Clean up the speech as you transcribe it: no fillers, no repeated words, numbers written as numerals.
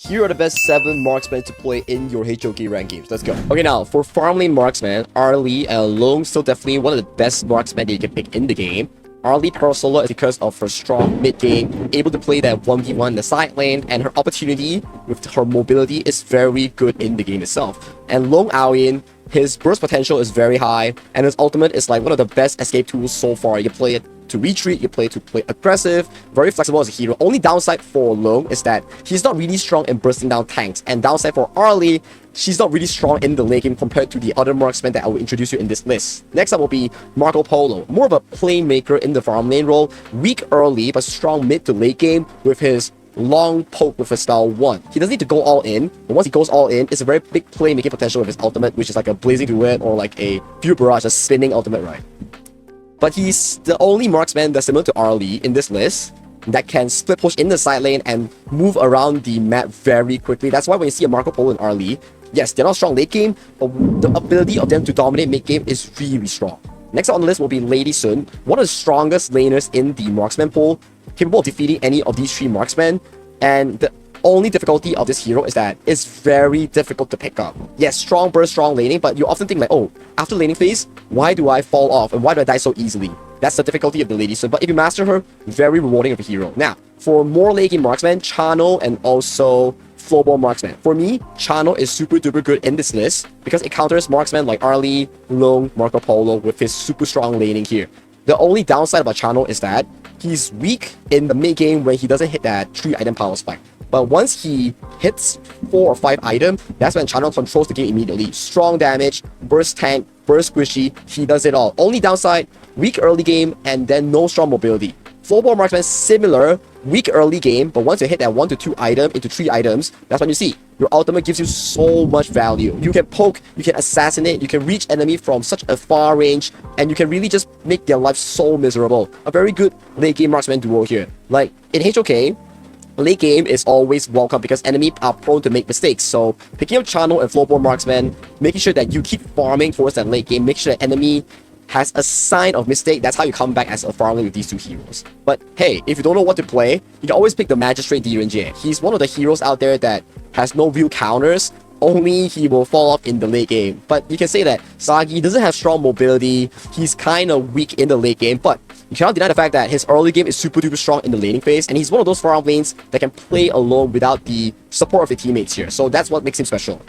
Here are the best 7 marksmen to play in your HOK rank games. Let's go. Okay, now, for farm lane marksman, Arlie and Long still definitely one of the best marksmen that you can pick in the game. Arlie Parasolo is because of her strong mid game, able to play that 1v1 in the side lane, and her opportunity with her mobility is very good in the game itself. And Long Aoyin, his burst potential is very high, and his ultimate is like one of the best escape tools so far. You can play it to retreat, you play to play aggressive, very flexible as a hero. Only downside for Long is that he's not really strong in bursting down tanks, and downside for Arlie, she's not really strong in the late game compared to the other marksmen that I will introduce you in this list. Next up will be Marco Polo, more of a playmaker in the farm lane role, weak early but strong mid to late game with his long poke with a style 1. He doesn't need to go all in, but once he goes all in, it's a very big playmaking potential with his ultimate, which is like a blazing duet or like a pure barrage, a spinning ultimate, right? But he's the only marksman that's similar to Arlie in this list that can split push in the side lane and move around the map very quickly. That's why when you see a Marco Polo and Arlie, yes, they're not strong late game, but the ability of them to dominate mid game is really strong. Next up on the list will be Lady Sun, one of the strongest laners in the marksman pool, capable of defeating any of these 3 marksmen. And the only difficulty of this hero is that it's very difficult to pick up. Yes, strong burst, strong laning, but you often think like, oh, after laning phase, why do I fall off and why do I die so easily? That's the difficulty of the Lady Sun, but if you master her, very rewarding of a hero. Now, for more late game marksman, Chano and also flowball marksman. For me, Chano is super duper good in this list because it counters marksmen like Arlie, Long, Marco Polo with his super strong laning here. The only downside about Chano is that he's weak in the mid game when he doesn't hit that 3 item power spike. But once he hits 4 or 5 items, that's when Chano controls the game immediately. Strong damage, burst tank, burst squishy, he does it all. Only downside, weak early game and then no strong mobility. Flowball marksman similar, weak early game, but once you hit that 1 to 2 item into 3 items, that's when you see your ultimate gives you so much value. You can poke, you can assassinate, you can reach enemy from such a far range, and you can really just make their life so miserable. A very good late game marksman duo here. Like in HOK, late game is always welcome because enemies are prone to make mistakes. So picking up Chano and Flowball marksman, making sure that you keep farming towards that late game, make sure that enemy has a sign of mistake. That's how you come back as a farming with these 2 heroes. But hey, if you don't know what to play, you can always pick the Magistrate Direnjie. He's one of the heroes out there that has no real counters, only he will fall off in the late game. But you can say that Sagi doesn't have strong mobility, he's kind of weak in the late game, but you cannot deny the fact that his early game is super duper strong in the laning phase, and he's one of those farm lanes that can play alone without the support of the teammates here. So that's what makes him special.